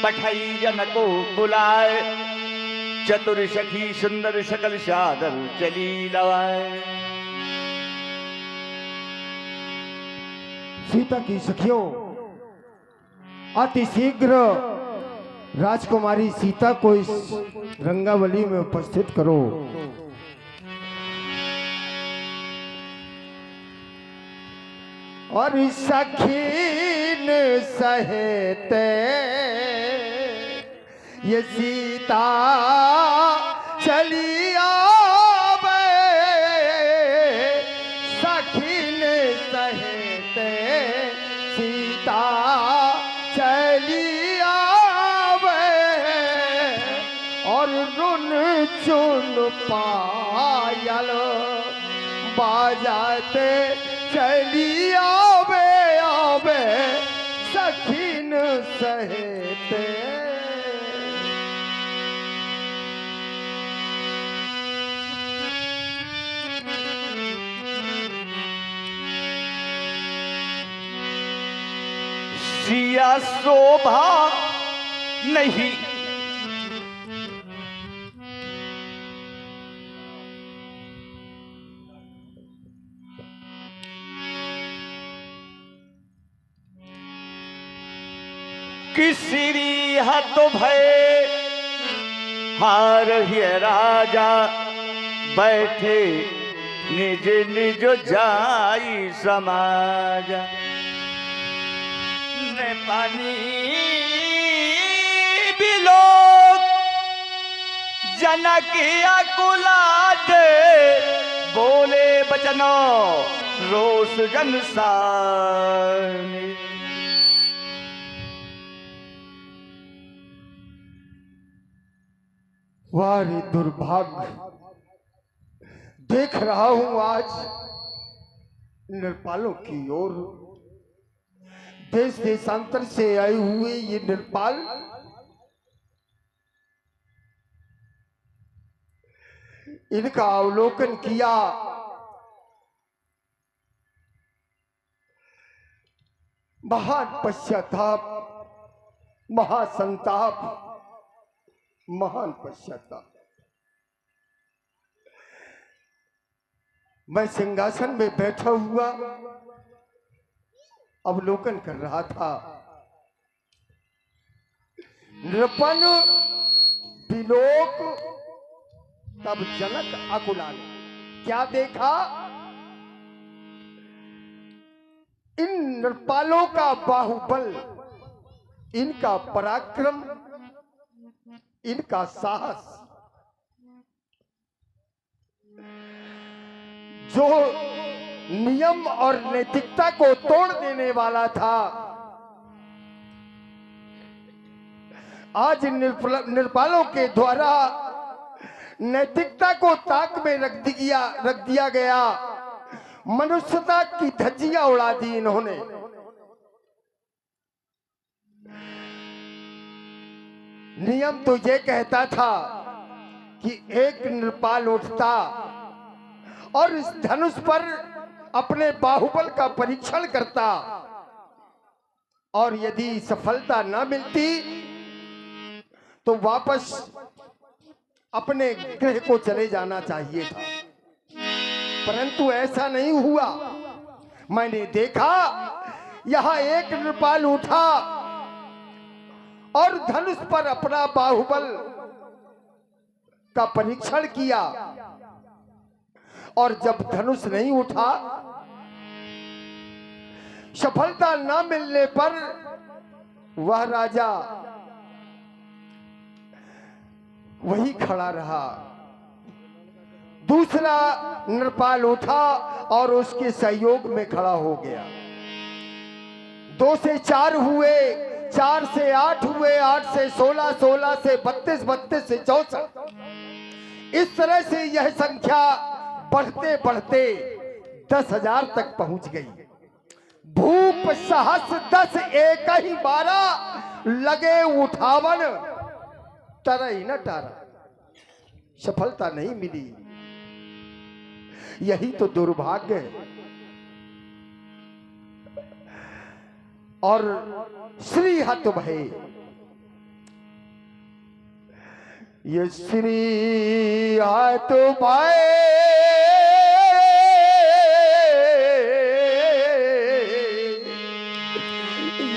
पठाई जन को बुलाए, चतुर सखी सुंदर सकल सादर चली लवाए। सीता की सखियों, अति शीघ्र राजकुमारी सीता को इस रंगावली में उपस्थित करो। और सखीन सहेते ये सीता चली आवे, सखीन सहेते सीता चली आवे, और रुन चुन पायल बाजाते चली आवे आवे, सखीन सहेते। सिया शोभा नहीं किसी हाथ भय, हार ही राजा बैठे निज निज जाई समाज। ने पानी बिलो जनकिया कुलाट, बोले बचनो रोष जनसानी। वारे दुर्भाग्य, देख रहा हूं आज नरपालों की ओर, देश देशांतर से आए हुए ये नरपाल इनका अवलोकन किया। महान पश्चाताप, महासंताप, महान पश्चाताप। मैं सिंहासन में बैठा हुआ अवलोकन कर रहा था। नृपन बिलोक तब जनक अकुलाल। क्या देखा? इन नृपालों का बाहुबल, इनका पराक्रम, इनका साहस, जो नियम और नैतिकता को तोड़ देने वाला था, आज नृपालों के द्वारा नैतिकता को ताक में रख दिया गया। मनुष्यता की धज्जियां उड़ा दी इन्होंने। नियम तो ये कहता था कि एक नृपाल उठता और इस धनुष पर अपने बाहुबल का परीक्षण करता, और यदि सफलता न मिलती तो वापस अपने गृह को चले जाना चाहिए था। परंतु ऐसा नहीं हुआ। मैंने देखा यहां एक नृपाल उठा और धनुष पर अपना बाहुबल का परीक्षण किया, और जब धनुष नहीं उठा, सफलता न मिलने पर वह राजा वही खड़ा रहा। दूसरा नृपाल उठा और उसके सहयोग में खड़ा हो गया। 2 से 4 हुए, 4 से 8 हुए, 8 से 16, 16 से 32, 32 से 64। इस तरह से यह संख्या बढ़ते बढ़ते 10,000 तक पहुंच गई। भूप सहस 10 एक ही 12, लगे उठावन तरई न टारा। सफलता नहीं मिली। यही तो दुर्भाग्य है। और श्री हत भय, ये श्री हाथ पाए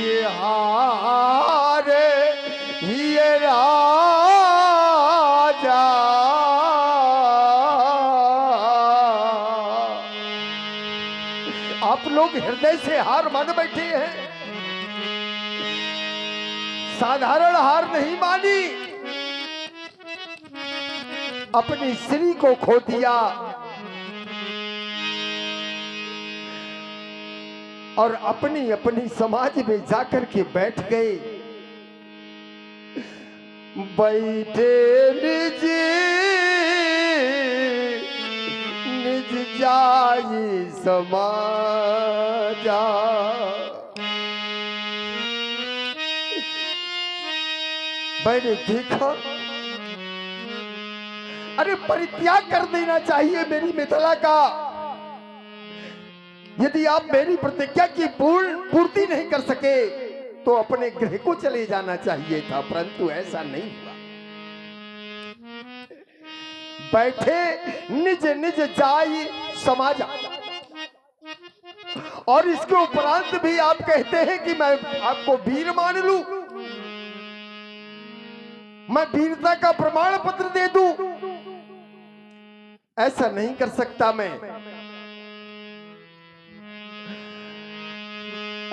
ये हार ये राजा आप लोग हृदय से हार मान बैठे हैं, साधारण हार नहीं मानी, अपनी श्री को खो दिया और अपनी अपनी समाज में जाकर के बैठ गए। बैठे निज निज जाई समाजा। मैंने देखा, अरे परित्याग कर देना चाहिए मेरी मिथिला का। यदि आप मेरी प्रतिज्ञा की पूर्ति नहीं कर सके तो अपने गृह को चले जाना चाहिए था, परंतु ऐसा नहीं हुआ। बैठे निज निज जाई समाजा। और इसके उपरांत भी आप कहते हैं कि मैं आपको वीर मान लूं, मैं वीरता का प्रमाण पत्र दे दूं। ऐसा नहीं कर सकता मैं,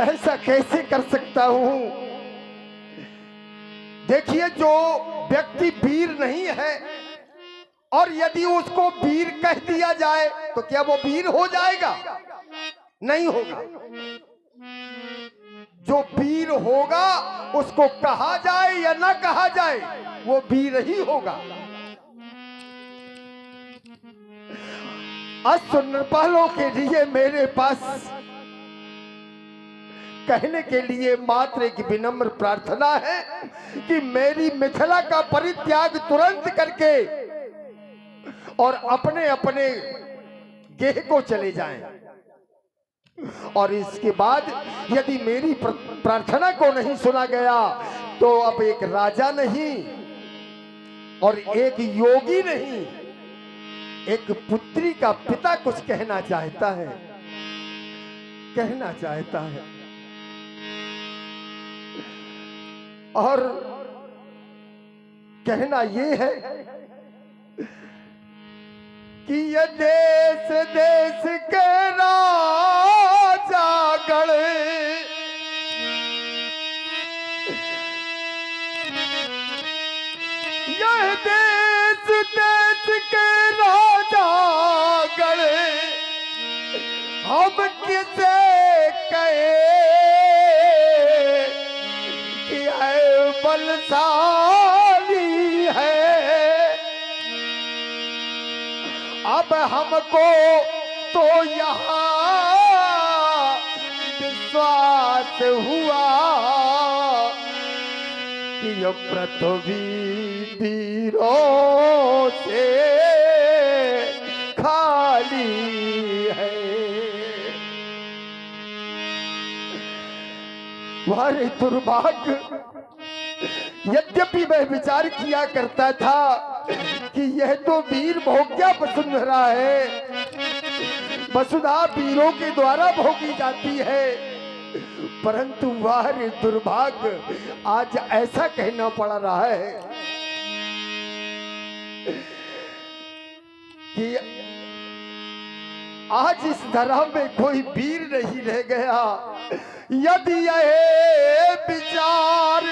ऐसा कैसे कर सकता हूं? देखिए, जो व्यक्ति वीर नहीं है और यदि उसको वीर कह दिया जाए तो क्या वो वीर हो जाएगा? नहीं होगा। जो वीर होगा उसको कहा जाए या ना कहा जाए वो वीर ही होगा। नृपालों के लिए मेरे पास कहने के लिए मात्र एक विनम्र प्रार्थना है कि मेरी मिथिला का परित्याग तुरंत करके और अपने अपने गेह को चले जाएं। और इसके बाद यदि मेरी प्रार्थना को नहीं सुना गया तो अब एक राजा नहीं और एक योगी नहीं, एक पुत्री का पिता कुछ कहना चाहता है, कहना चाहता है। और कहना ये है कि ये देश देश के राजा गण यह देश देश के राजा गण हम किसे कहे कि है बलशाली है। अब हमको तो यहाँ विश्वास हुआ कि ये पृथ्वी वीरों से खाली है। हमारे दुर्भाग्य, यद्यपि मैं विचार किया करता था कि यह तो वीर भोग्या वसुंधरा है, वसुधा वीरों के द्वारा भोगी जाती है, परंतु हमारे दुर्भाग्य आज ऐसा कहना पड़ रहा है कि आज इस धरा में कोई वीर नहीं रह गया। यदि यह विचार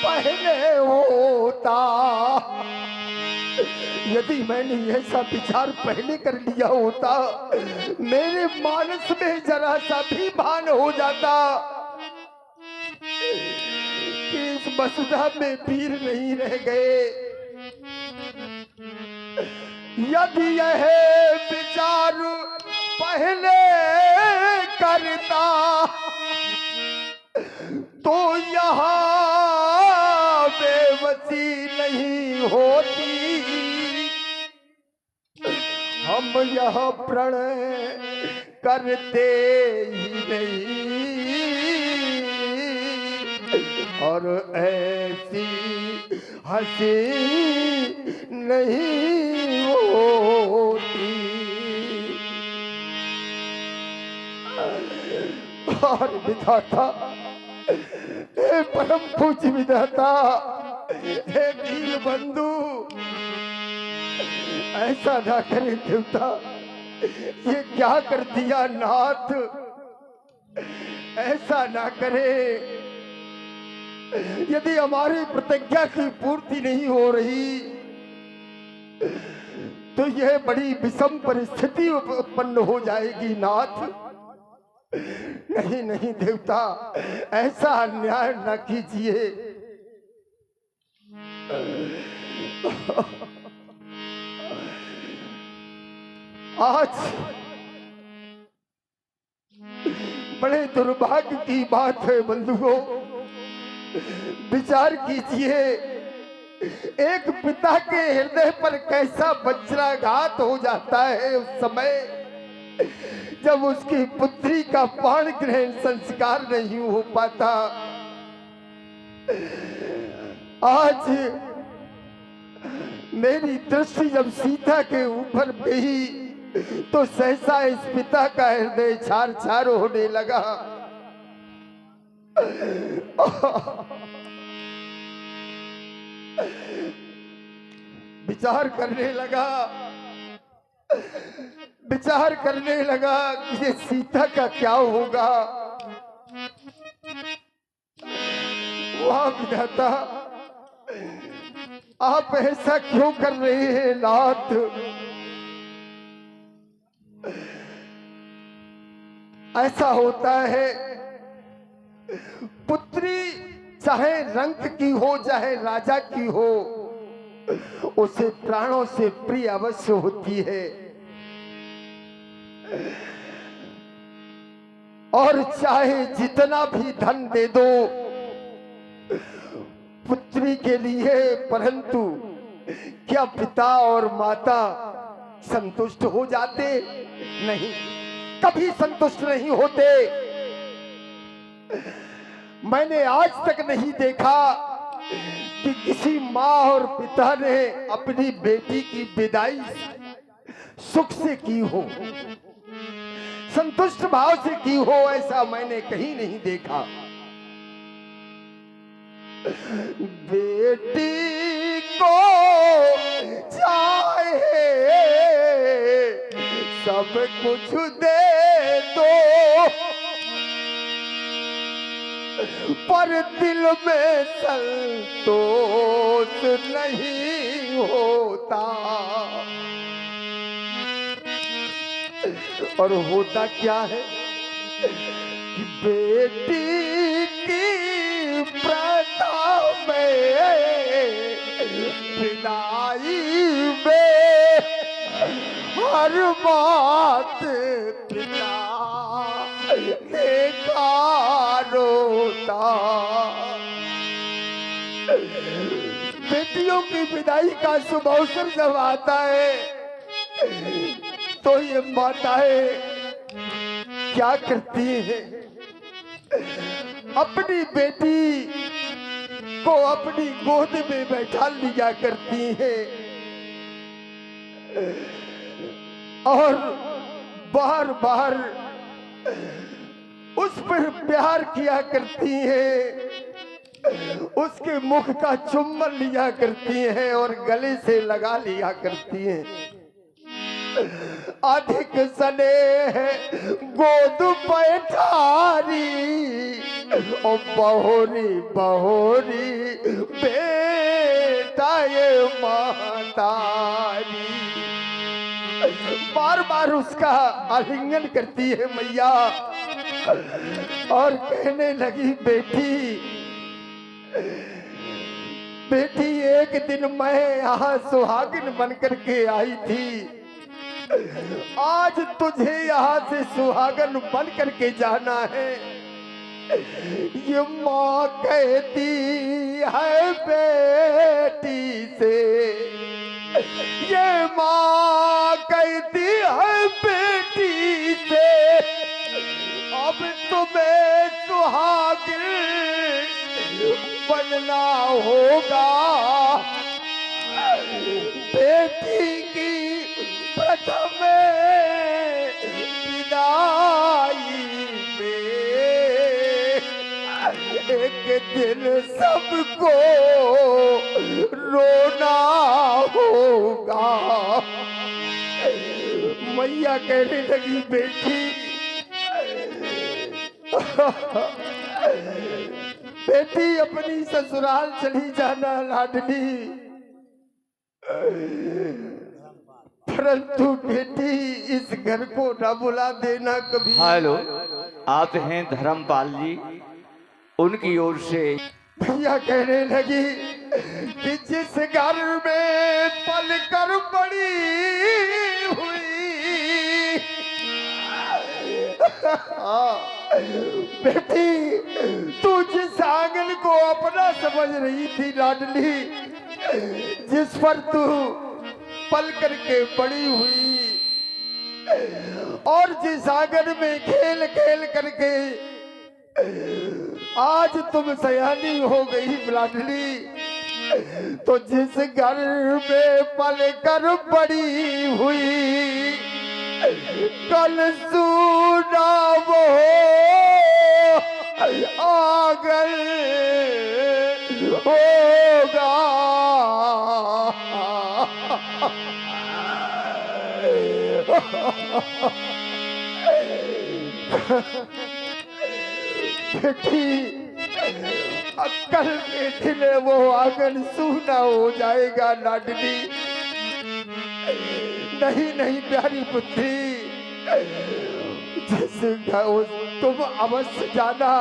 पहले होता, यदि मैंने ऐसा विचार पहले कर लिया होता, मेरे मानस में जरा सा भी भान हो जाता कि इस वसुधा में वीर नहीं रह गए। यदि यह विचार पहले करता तो यहाँ बेबसी नहीं होती, हम यह प्रणय करते ही नहीं, और ऐसी हंसी नहीं होती। और विधाता, हे परम पूज्य विधाता, हे दीन बंधु, ऐसा ना करे देवता, ये क्या कर दिया नाथ, ऐसा ना करे। यदि हमारी प्रतिज्ञा की पूर्ति नहीं हो रही तो यह बड़ी विषम परिस्थिति उत्पन्न हो जाएगी नाथ। नहीं नहीं देवता, ऐसा अन्याय न कीजिए। आज बड़े दुर्भाग्य की बात है बंधुओं, विचार कीजिए, एक पिता के हृदय पर कैसा वज्राघात हो जाता है उस समय जब उसकी पुत्री का पाण ग्रहण संस्कार नहीं हो पाता। आज मेरी दृष्टि जब सीता के ऊपर गई तो सहसा इस पिता का हृदय छार छार होने लगा। विचार करने लगा कि ये सीता का क्या होगा। वाह विधाता, आप ऐसा क्यों कर रहे हैं नाथ। ऐसा होता है, पुत्री चाहे रंक की हो चाहे राजा की हो, उसे प्राणों से प्रिय अवश्य होती है। और चाहे जितना भी धन दे दो पुत्री के लिए, परंतु क्या पिता और माता संतुष्ट हो जाते? नहीं, कभी संतुष्ट नहीं होते। मैंने आज तक नहीं देखा कि किसी माँ और पिता ने अपनी बेटी की विदाई सुख से की हो, संतुष्ट भाव से की हो, ऐसा मैंने कहीं नहीं देखा। बेटी को चाहे सब कुछ दे दो, पर दिल में संतोष नहीं होता। और होता क्या है कि बेटी की प्रथा में विदाई में हर बात पिता देखा रोता। बेटियों की विदाई का शुभ अवसर जब आता है तो ये माताएं क्या करती हैं, अपनी बेटी को अपनी गोद में बैठा लिया करती हैं और बार बार उस पर प्यार किया करती हैं, उसके मुख का चुम्बन लिया करती हैं और गले से लगा लिया करती हैं। अधिक स्नेह गोद पैठारी ओ बहोरी बहोरी बेटा ये महतारी। बार बार उसका आलिंगन करती है मैया और कहने लगी, बेटी बेटी एक दिन मैं यहाँ सुहागिन बनकर के आई थी, आज तुझे यहाँ से सुहागन बन करके जाना है। ये माँ कहती है बेटी से, ये माँ कहती है बेटी से, अब तुम्हें सुहागिन बनना होगा। बेटी की प्रथम विदाई में एक दिन सबको रोना होगा। मैया कहने लगी बेटी बेटी अपनी ससुराल चली जाना लाडली, परंतु बेटी इस घर को न बुला देना कभी। हेलो, आप हैं धर्मपाल जी, उनकी ओर से। भैया कहने लगी कि जिस घर में पल कर बड़ी हुई बेटी, तू जिस आंगन को अपना समझ रही थी लाडली, जिस पर तू पल करके बड़ी हुई और जिस आंगन में खेल खेल करके आज तुम सयानी हो गई लाडली, तो जिस घर में पल कर बड़ी हुई कल सुना वो आंगन होगा। बेटी अक्कल के दिन वो आंगन सूना हो जाएगा लाडली। नहीं नहीं प्यारी पुत्री, जिस तुम अवश्य जाना।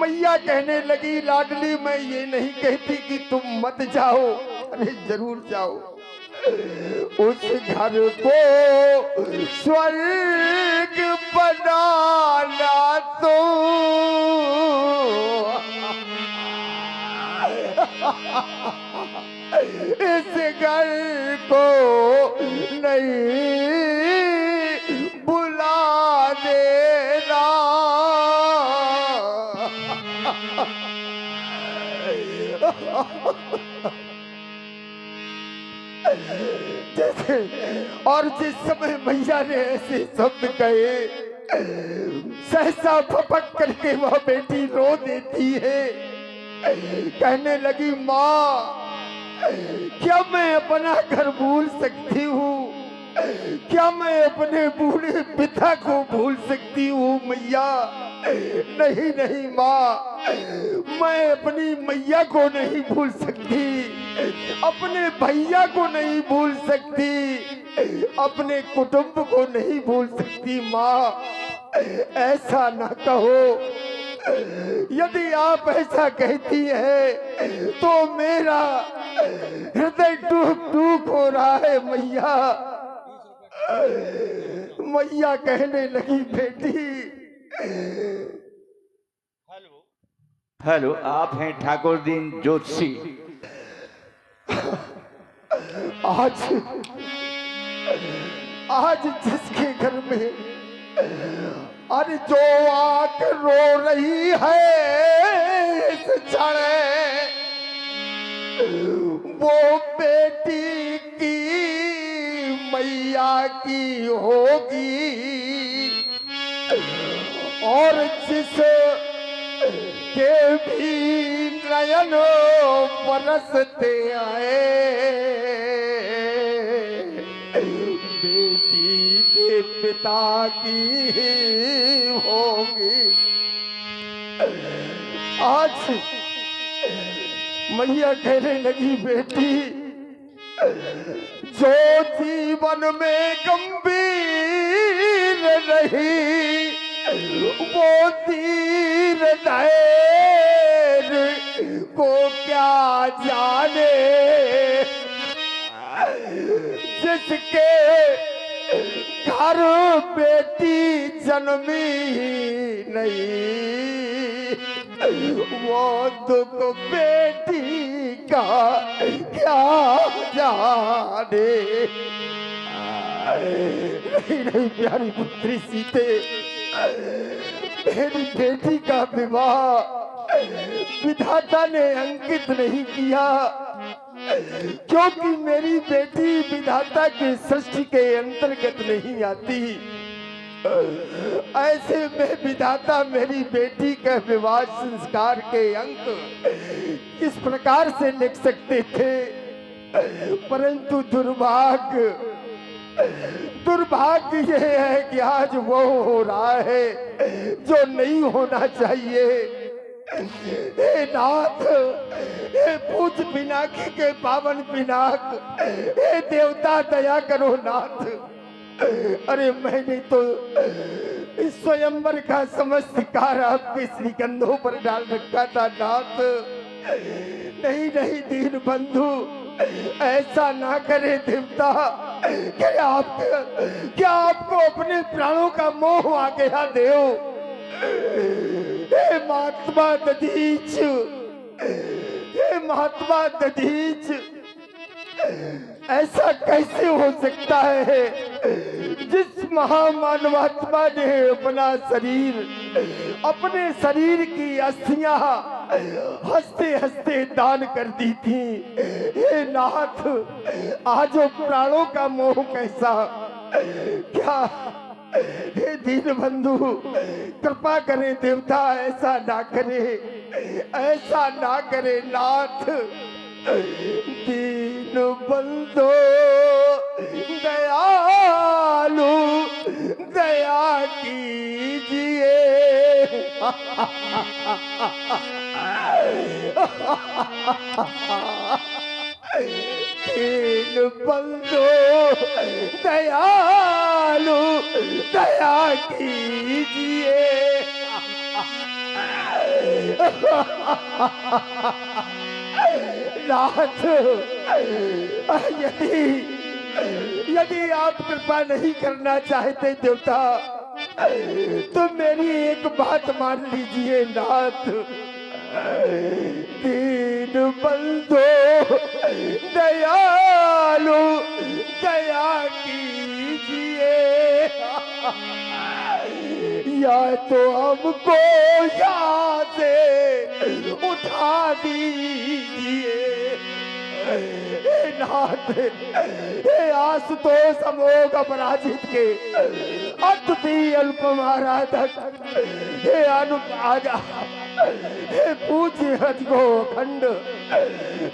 मैया कहने लगी लाडली मैं ये नहीं कहती कि तुम मत जाओ, अरे जरूर जाओ। उस घर को स्वर्ग बनाना तो इस घर को नहीं बुला देना। और जिस समय मैया ने ऐसे शब्द कहे, सहसा फपक करके वह बेटी रो देती है। कहने लगी माँ, क्या मैं अपना घर भूल सकती हूँ? क्या मैं अपने बूढ़े पिता को भूल सकती हूँ मैया? नहीं नहीं माँ, मैं अपनी मैया को नहीं भूल सकती, अपने भैया को नहीं भूल सकती, अपने कुटुंब को नहीं भूल सकती। माँ ऐसा ना कहो, यदि आप ऐसा कहती है तो मेरा हृदय टूक टूक हो रहा है मैया। मैया कहने लगी बेटी। हेलो, आप हैं ठाकुर दीन जोशी। आज जिसके घर में अरे जो आंख रो रही है इस क्षण, वो बेटी की मैया की होगी। और जिस के भी नयन बरसते आए बेटी के पिता की होगी। आज मैया कहने लगी बेटी, जो जीवन में गंभीर रही वो तीर धैर को क्या जाने। जिसके घर बेटी जन्मी नहीं वो दुख बेटी का क्या जाने। नहीं प्यारी पुत्री सीते, मेरी बेटी का विवाह विधाता ने अंकित नहीं किया, क्योंकि मेरी बेटी विधाता की सृष्टि के अंतर्गत नहीं आती। ऐसे में विधाता मेरी बेटी के विवाह संस्कार के अंक इस प्रकार से लिख सकते थे, परंतु दुर्भाग्य यह है कि आज वो हो रहा है जो नहीं होना चाहिए। हे नाथ, हे पूज पिनाकी के पावन पिनाक, हे देवता दया करो नाथ। अरे मैंने तो इस स्वयंवर का समस्त कार आपके श्रीगंधों पर डाल रखा था नाथ। नहीं नहीं दीन बंधु, ऐसा ना करे देवता। क्या आपको अपने प्राणों का मोह आ गया देव? हे महात्मा दधीच, हे महात्मा दधीच, ऐसा कैसे हो सकता है? जिस महामानवात्मा ने अपने शरीर की अस्थियां हंसते हंसते दान कर दी थी, हे नाथ, आज वो प्राणों का मोह कैसा? क्या हे दीन बंधु, कृपा करे देवता, ऐसा ना करे, ऐसा ना करे नाथ। दीन बंधो दयालु, दया कीजिए। दीन बंधो दयालु, दया कीजिए। नाथ, यदि आप कृपा नहीं करना चाहते देवता, तो मेरी एक बात मान लीजिए नाथ। दीन बंधो दयालु, दया कीजिए। या तो हमको यहाँ से उठा दीजिए नाथ। हे आशुतोष अमोघ अपराजित के अद्वितीय अल्पम आराधक, हे अनुराजा, हे पूज्य हजगो खंड,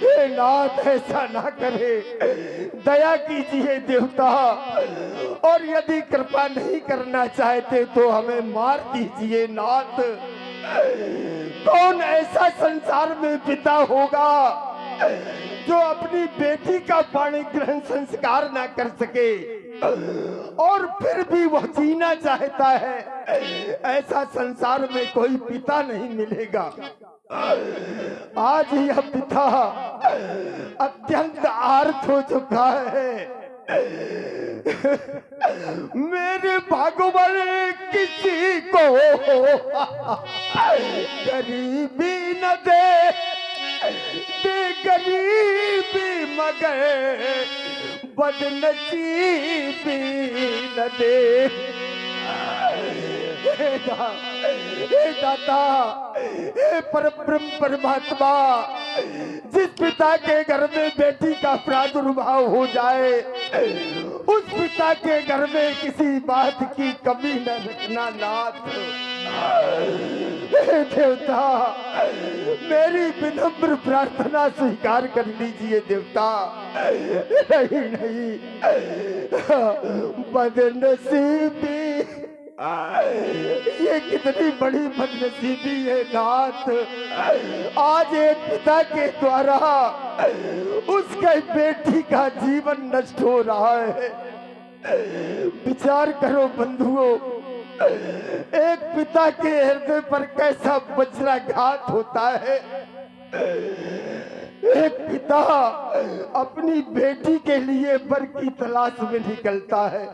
हे नाथ, ऐसा ना करे, दया कीजिए देवता। और यदि कृपा नहीं करना चाहते तो हमें मार दीजिए नाथ। कौन ऐसा संसार में पिता होगा जो अपनी बेटी का पाणी ग्रहण संस्कार ना कर सके और फिर भी वह जीना चाहता है? ऐसा संसार में कोई पिता नहीं मिलेगा। आज यह पिता अत्यंत आर्त हो चुका है। मेरे भगवान किसी को गरीबी न दे, दे गरीबी मगर बदनसीबी न दे। हे दाता, हे परब्रह्म परमात्मा, जिस पिता के घर में बेटी का प्रादुर्भाव हो जाए, उस पिता के घर में किसी बात की कमी न रखना नाथ। हे देवता, मेरी विनम्र प्रार्थना स्वीकार कर लीजिए देवता। नहीं नहीं, बदनसीबी, ये कितनी बड़ी बदनसीबी है नाथ। आज एक पिता के द्वारा उसके बेटी का जीवन नष्ट हो रहा है। विचार करो बंधुओं, एक पिता के हृदय पर कैसा वज्राघात होता है। एक पिता अपनी बेटी के लिए वर की तलाश में निकलता है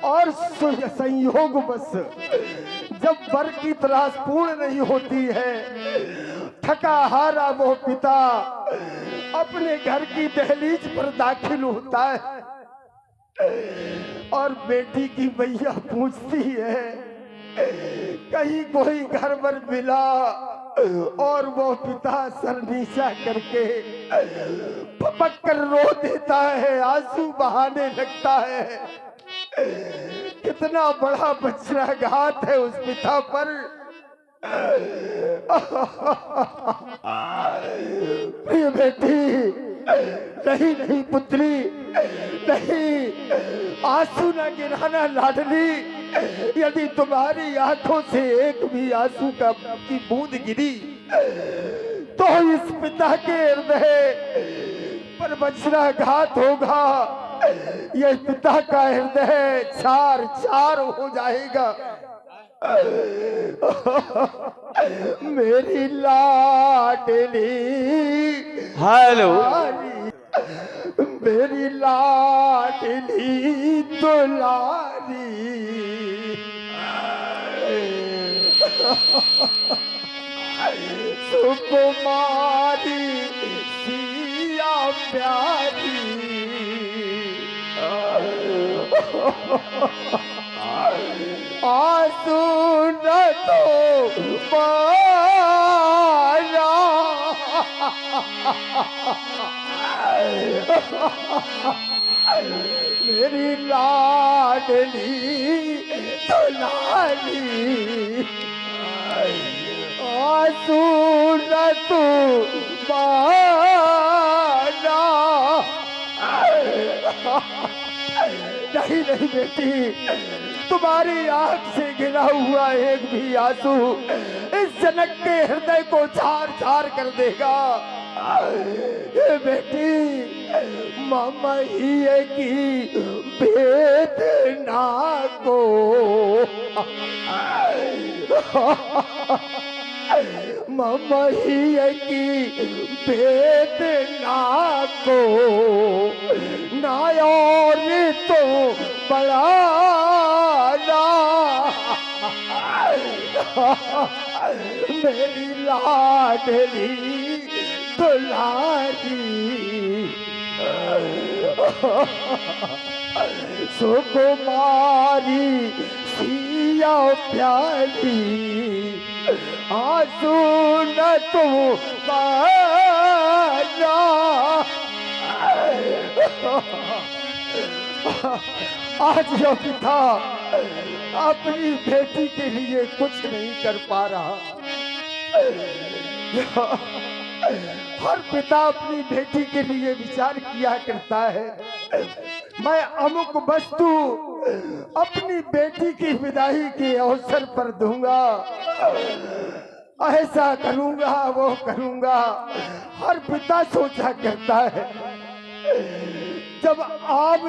और संयोगवश जब वर की तलाश पूर्ण नहीं होती है, थका हारा वो पिता अपने घर की दहलीज पर दाखिल होता है और बेटी की मैया पूछती है, कहीं कोई घर पर मिला? और वो पिता सर नीचा करके पपक कर रो देता है, आंसू बहाने लगता है। कितना बड़ा वज्राघात है उस पिता पर। प्रिय बेटी, नहीं नहीं पुत्री, नहीं, आंसू न गिराना लाडली। यदि तुम्हारी आंखों से एक भी आंसू की बूंद गिरी तो इस पिता के हृदय पर वज्राघात होगा। यह पिता का हृदय चार चार हो जाएगा। मेरी लाडली, हेलो, मेरी लाडली दुलारी, सुकुमारी सिया प्यारी, आंसू न तो मारा, मेरी लाडली दुलारी, आंसू न तो मारा। नहीं नहीं बेटी, तुम्हारी आंख से गिरा हुआ एक भी आंसू इस जनक के हृदय को झार झार कर देगा। ये बेटी, मामा ही की वेदना को मामा ही की वेदना को ना और तो बड़ा ना। मेरी लाडली दुलारी, सुकुमारी सिया प्यारी, आंसू न तो माना। आज जो पिता अपनी बेटी के लिए कुछ नहीं कर पा रहा, हर पिता अपनी बेटी के लिए विचार किया करता है, मैं अमुक वस्तु अपनी बेटी की विदाई के अवसर पर दूंगा, ऐसा करूंगा, वो करूंगा। हर पिता सोचा करता है। जब आम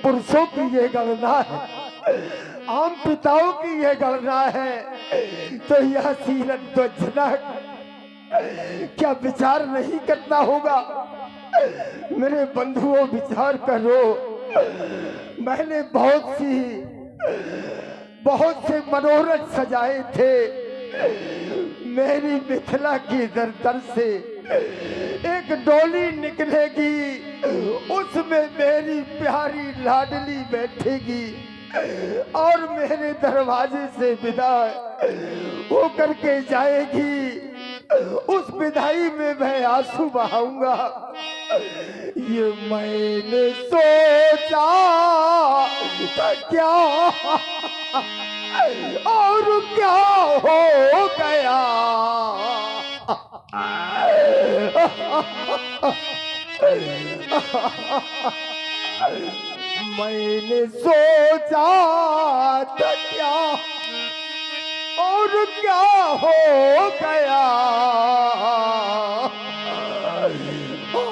पुरुषों की ये गणना है, आम पिताओं की ये गणना है, तो यह सीरत ध्वजनक क्या विचार नहीं करना होगा? मेरे बंधुओं, विचार करो। मैंने बहुत से मनोरथ सजाए थे। मेरी मिथिला की दर दर से एक डोली निकलेगी, उसमें मेरी प्यारी लाडली बैठेगी और मेरे दरवाजे से विदा वो करके जाएगी। उस विदाई में मैं आंसू बहाऊंगा। ये मैंने सोचा था क्या और क्या हो गया। मैंने सोचा था क्या और क्या हो गया।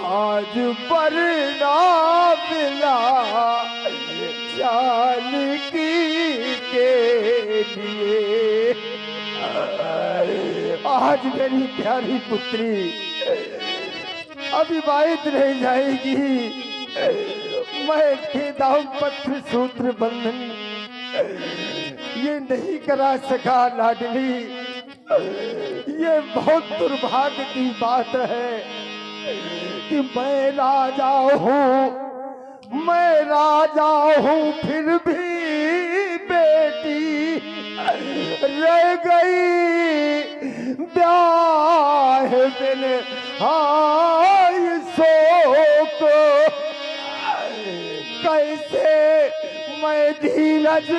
आज परिणाम मिला जानकी के लिए। आज मेरी प्यारी पुत्री अविवाहित रह जाएगी। मैं के दाम्पत्य सूत्र बंधन ये नहीं करा सका लाडली। ये बहुत दुर्भाग्य की बात है कि मैं राजा हूँ, फिर भी बेटी रह गई ब्याह बिन हाय शोक, कैसे मैं धीरज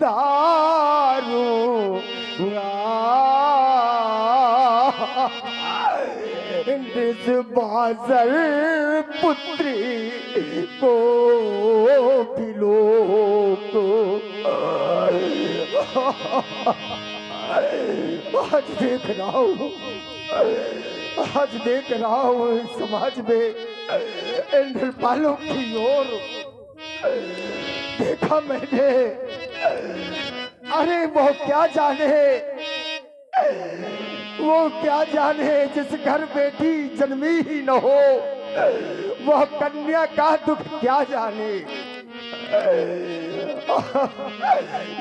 दारू इस बाजर पुत्री को बिलोक। आज देख रहा हूँ, आज देख रहा हूँ समाज में इन नृपालों की ओर देखा मैंने। अरे वो क्या जाने, वो क्या जाने जिस घर बेटी जन्मी ही न हो, वह कन्या का दुख क्या जाने।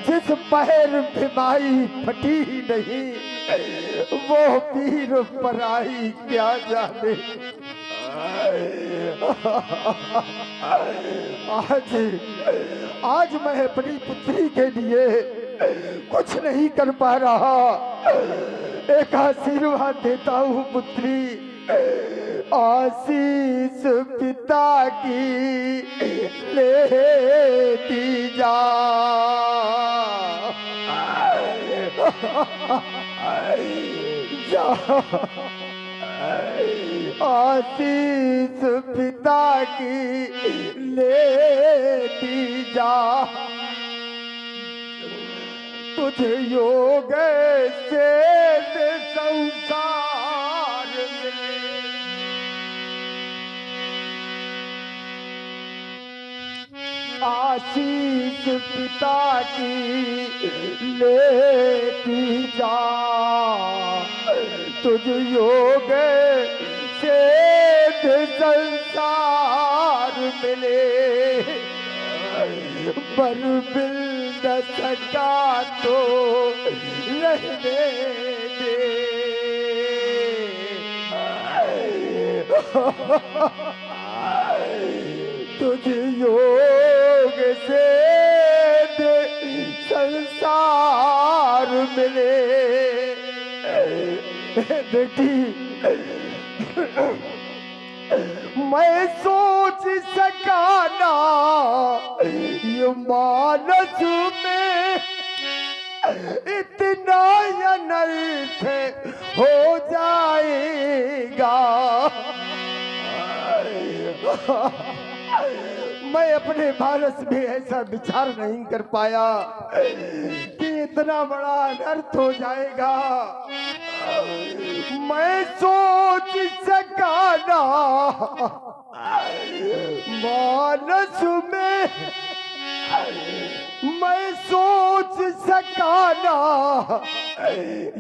जिस पैर पे माई फटी ही नहीं, वो पीर पराई क्या जाने। आज मैं अपनी पुत्री के लिए कुछ नहीं कर पा रहा। एक आशीर्वाद देता हूँ पुत्री, आशीष पिता की लेती जा। आशीष पिता की लेती जा, तुझे योग से संसार में आशीष पिता की लेती जा, तुझ योग से संसार मिले। पर मिल न सका तो रहने दे। तुझ योग से संसार मिले। बेटी मैं सोच सका ना ये मानस में इतना अनर्थ हो जाएगा। मैं अपने भारत में ऐसा विचार नहीं कर पाया कि इतना बड़ा अनर्थ हो जाएगा। मैं सोच सका ना मानस में, मैं सोच सका ना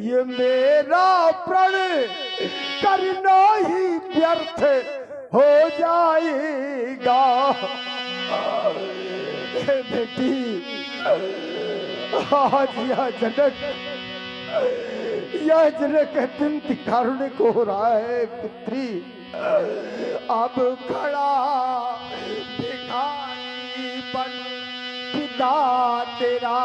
ये मेरा प्रण करना ही व्यर्थ हो जाएगा। बेटी आज यह जनक अत्यंत कारुणिक हो रहा है। पुत्री अब खड़ा भिखारी बन पिता तेरा,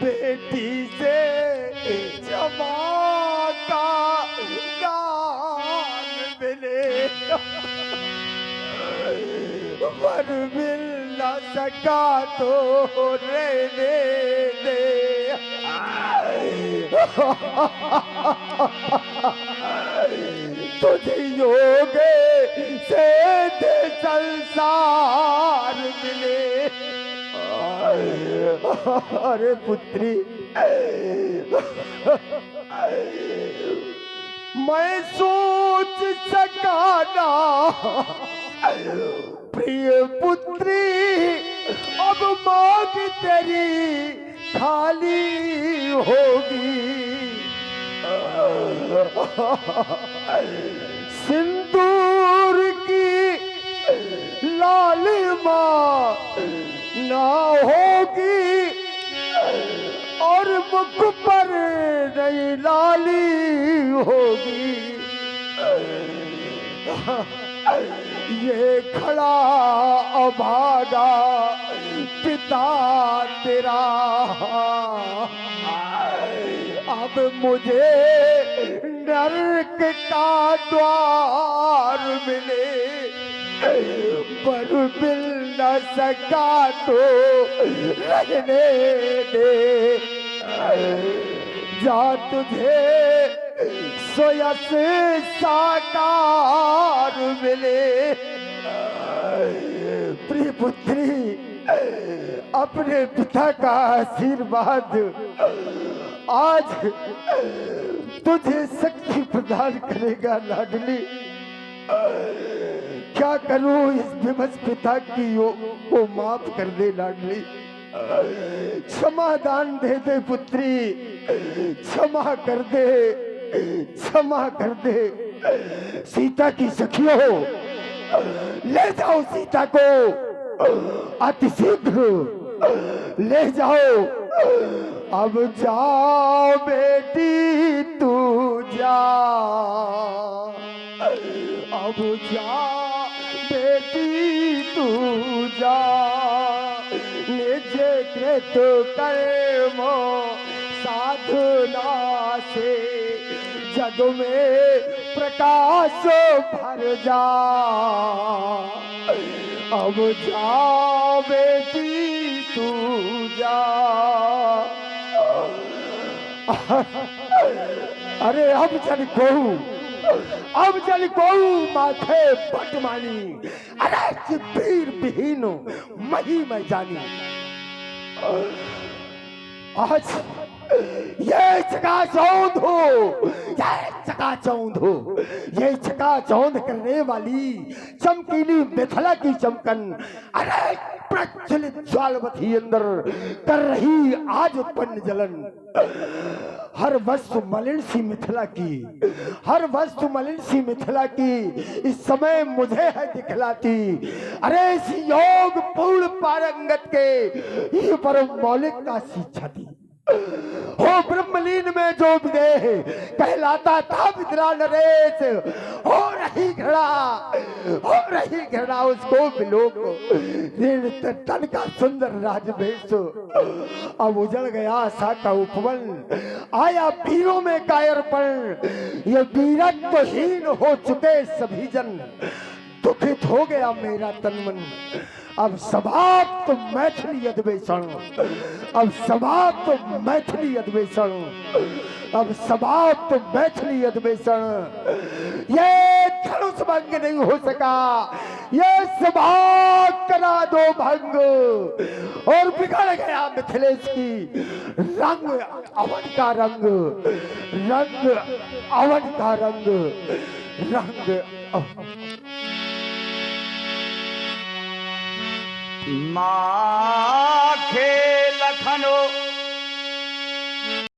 बेटी से क्षमा का दान मिले। पर मिल न सका तो रहने दे। तुझे योग से संसार मिले। अरे पुत्री मैं सोच सका ना प्रिय पुत्री अब मांग तेरी खाली होगी। सिंदूर की लालिमा ना होगी और मुख पर नई लाली होगी। ये खड़ा अभागा पिता तेरा, अब मुझे नरक का द्वार मिले, पर मिल न सका तो रहने दे। जा तुझे सोयस साकार मिले। प्रिय पुत्री, अपने पिता का आशीर्वाद आज तुझे शक्ति प्रदान करेगा लाडली। क्या करूं इस विवश पिता की को माफ कर दे लाडली, क्षमादान दे दे पुत्री, क्षमा कर दे, क्षमा कर दे। सीता की सखियों, ले जाओ सीता को, अति शीघ्र ले जाओ। अब जाओ बेटी तू जा, अब जा बेटी तू जा। निज कृत कर्म साधना से जग में प्रकाश भर जा। अब जा बेटी तू जा। अरे अब जन कहूं, अब जन कहूं माथे बटमानी, अरे वीर विहीन मही मैं जानी। आज ये चकाचौंध हो, ये चकाचौंध हो, ये चकाचौंध करने वाली चमकीली मिथिला की चमकन, अरे प्रज्वलित ज्वालवती अंदर कर रही आज उत्पन्न जलन। हर वस्तु मलिन सी मिथिला की, हर वस्तु मलिन सी मिथिला की इस समय मुझे है दिखलाती। अरे इस योग पूर्ण पारंगत के ये परम मौलिकता शिक्षा दी हो। ब्रह्मलीन में जो विदेह कहलाता था विद्रा नरेश, हो रही घृणा उसको विलोक। तन का सुंदर राजवेश अब उजड़ गया आशा का उपवन, आया वीरों में कायरपन। ये वीरत्वहीन हो चुके सभी जन, दुखित हो गया मेरा तन मन। अब समाप्त मैथिली अधिवेशन, अब समाप्त मैथिली अधिवेशन, अब समाप्त मैथिली अधिवेशन। ये धनुष भंग नहीं हो सका, ये सभा करा दो भंग। और बिगड़ गया मिथिलेश की रंग अवध का रंग, रंग अवध का रंग, रंग माँ